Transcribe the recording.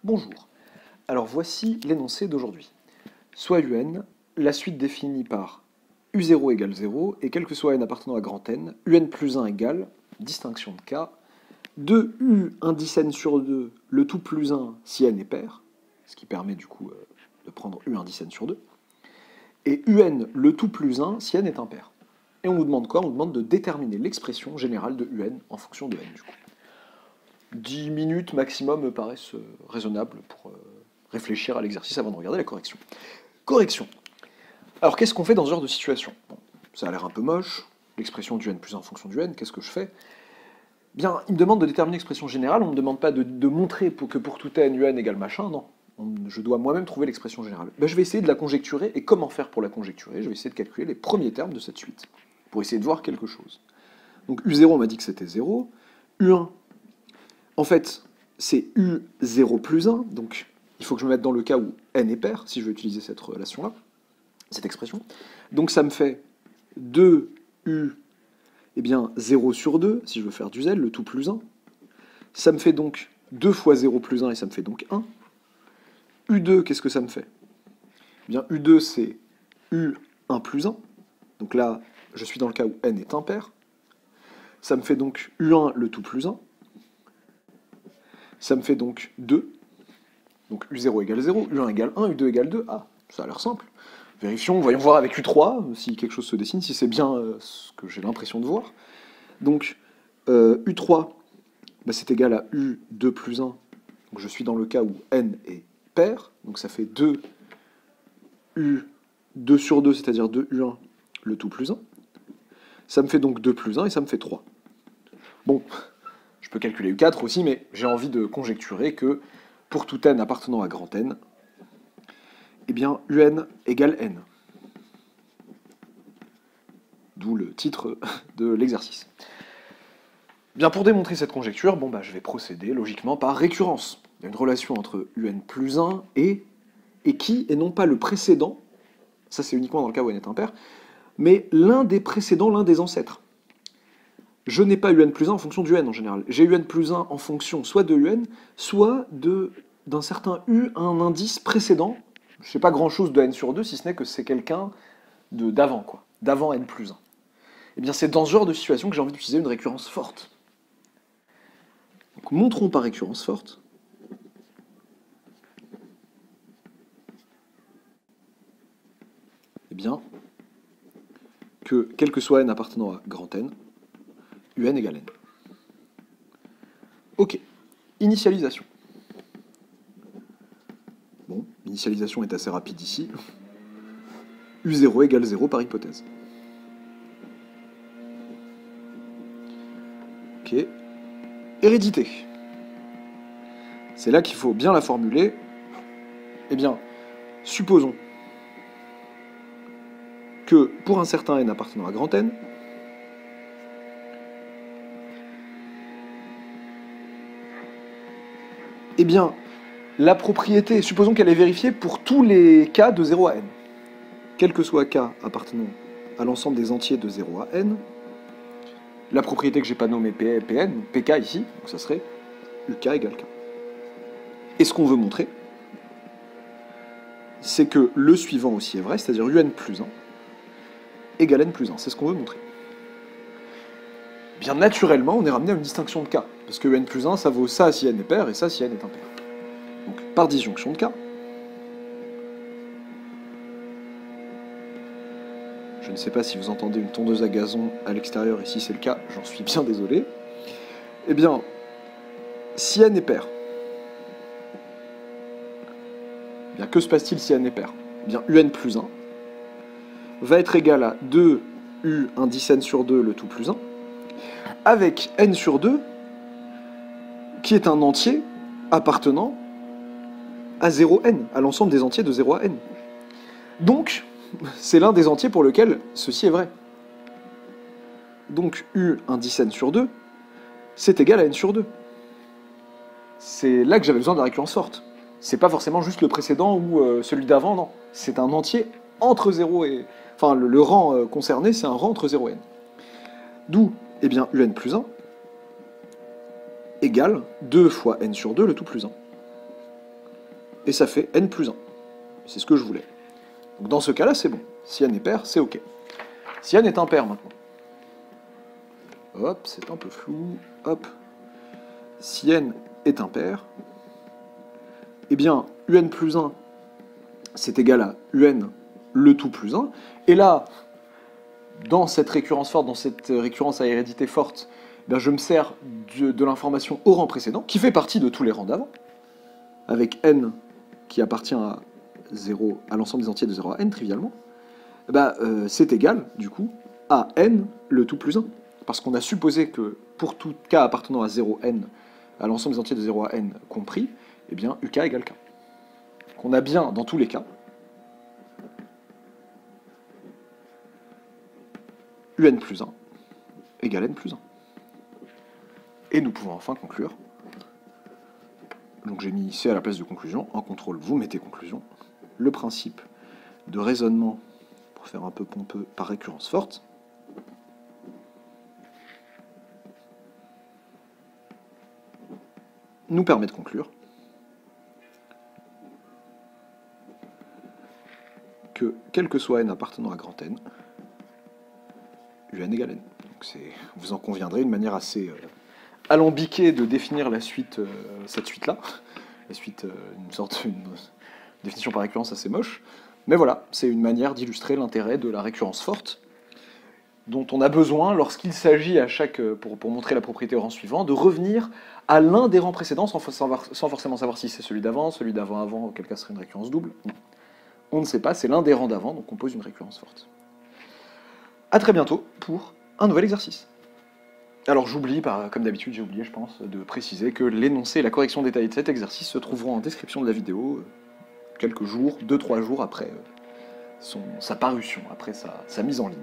Bonjour. Alors voici l'énoncé d'aujourd'hui. Soit un, la suite définie par u0 égale 0, et quel que soit n appartenant à grand N, un plus 1 égale, distinction de cas, 2u indice n sur 2, le tout plus 1 si n est pair, ce qui permet du coup de prendre u indice n sur 2, et un le tout plus 1 si n est impair. Et on nous demande quoi? On nous demande de déterminer l'expression générale de un en fonction de n du coup. 10 minutes maximum me paraissent raisonnables pour réfléchir à l'exercice avant de regarder la correction. Correction. Alors qu'est-ce qu'on fait dans ce genre de situation? Bon, ça a l'air un peu moche, l'expression du n plus 1 en fonction du n, qu'est-ce que je fais? Bien, il me demande de déterminer l'expression générale, on ne me demande pas de montrer que pour tout n, un égale machin, non. Je dois moi-même trouver l'expression générale. Ben, je vais essayer de la conjecturer, et comment faire pour la conjecturer? Je vais essayer de calculer les premiers termes de cette suite, pour essayer de voir quelque chose. Donc u0, on m'a dit que c'était 0, u1, en fait, c'est u0 plus 1, donc il faut que je me mette dans le cas où n est pair, si je veux utiliser cette relation-là, cette expression. Donc ça me fait 2u, eh bien 0 sur 2, si je veux faire du z, le tout plus 1. Ça me fait donc 2 fois 0 plus 1, et ça me fait donc 1. u2, qu'est-ce que ça me fait? Eh bien u2, c'est u1 plus 1. Donc là, je suis dans le cas où n est impair. Ça me fait donc u1 le tout plus 1. Ça me fait donc 2. Donc u0 égale 0, u1 égale 1, u2 égale 2. Ah, ça a l'air simple. Vérifions, voyons voir avec u3 si quelque chose se dessine, si c'est bien ce que j'ai l'impression de voir. Donc u3, bah, c'est égal à u2 plus 1. Donc je suis dans le cas où n est pair. Donc ça fait 2 u2 sur 2, c'est-à-dire 2 u1, le tout plus 1. Ça me fait donc 2 plus 1 et ça me fait 3. Bon, je peux calculer u4 aussi, mais j'ai envie de conjecturer que pour tout n appartenant à grand N, eh bien un égale n. D'où le titre de l'exercice. Bien, pour démontrer cette conjecture, bon, bah, je vais procéder logiquement par récurrence. Il y a une relation entre un plus 1 et qui, et non pas le précédent, ça c'est uniquement dans le cas où n est impair, mais l'un des précédents, l'un des ancêtres. Je n'ai pas un plus 1 en fonction du n en général. J'ai un plus 1 en fonction soit de un, soit d'un certain u, un indice précédent. Je ne sais pas grand-chose de n sur 2, si ce n'est que c'est quelqu'un d'avant, quoi. D'avant n plus 1. Eh bien, c'est dans ce genre de situation que j'ai envie d'utiliser une récurrence forte. Donc, montrons par récurrence forte eh bien, que, quel que soit n appartenant à grand N, un égale n. Ok, initialisation. Bon, l'initialisation est assez rapide ici. u0 égale 0 par hypothèse. Ok, hérédité. C'est là qu'il faut bien la formuler. Eh bien, supposons que pour un certain n appartenant à grand N, eh bien, la propriété, supposons qu'elle est vérifiée pour tous les cas de 0 à n. Quel que soit k appartenant à l'ensemble des entiers de 0 à n, la propriété que j'ai pas nommée Pn, Pk ici, donc ça serait uk égale k. Et ce qu'on veut montrer, c'est que le suivant aussi est vrai, c'est-à-dire un plus 1 égale n plus 1. C'est ce qu'on veut montrer. Bien naturellement, on est ramené à une distinction de cas, parce que n plus 1, ça vaut ça si n est pair, et ça si n est impair. Donc, par disjonction de cas, je ne sais pas si vous entendez une tondeuse à gazon à l'extérieur, et si c'est le cas, j'en suis bien désolé. Eh bien, si n est pair, eh bien, que se passe-t-il si n est pair? Eh bien, un plus 1 va être égal à 2 u indice n sur 2, le tout plus 1, avec n sur 2, qui est un entier appartenant à 0n, à l'ensemble des entiers de 0 à n. Donc, c'est l'un des entiers pour lequel ceci est vrai. Donc, u indice n sur 2, c'est égal à n sur 2. C'est là que j'avais besoin de la récurrence forte. C'est pas forcément juste le précédent ou celui d'avant, non. C'est un entier entre 0 et... Enfin, le rang concerné, c'est un rang entre 0 et n. D'où, eh bien, un plus 1 égale 2 fois n sur 2, le tout plus 1. et ça fait n plus 1. C'est ce que je voulais. Donc dans ce cas-là, c'est bon. Si n est pair, c'est OK. Si n est impair maintenant. Hop, c'est un peu flou. Hop. Si n est impair, eh bien, un plus 1, c'est égal à un le tout plus 1. Et là, dans cette récurrence forte, dans cette récurrence à hérédité forte, ben je me sers de l'information au rang précédent, qui fait partie de tous les rangs d'avant, avec n qui appartient à 0, à l'ensemble des entiers de 0 à n, trivialement, ben, c'est égal, du coup, à n le tout plus 1. Parce qu'on a supposé que, pour tout cas appartenant à 0n, à l'ensemble des entiers de 0 à n compris, eh bien, uk égale k. Qu'on a bien, dans tous les cas, un plus 1 égale n plus 1. Et nous pouvons enfin conclure. Donc j'ai mis C à la place de conclusion. En contrôle, vous mettez conclusion. Le principe de raisonnement, pour faire un peu pompeux, par récurrence forte, nous permet de conclure que, quel que soit n appartenant à grand N, un égale n. Donc vous en conviendrez, une manière assez alambiquée de définir la suite, cette suite-là. La suite, une définition par récurrence assez moche. Mais voilà, c'est une manière d'illustrer l'intérêt de la récurrence forte, dont on a besoin lorsqu'il s'agit à chaque, pour montrer la propriété au rang suivant, de revenir à l'un des rangs précédents sans forcément savoir si c'est celui d'avant, auquel cas ce serait une récurrence double. Non. On ne sait pas, c'est l'un des rangs d'avant, donc on pose une récurrence forte. A très bientôt pour un nouvel exercice. Alors j'oublie, comme d'habitude j'ai oublié je pense, de préciser que l'énoncé et la correction détaillée de cet exercice se trouveront en description de la vidéo quelques jours, 2-3 jours après sa parution, après sa mise en ligne.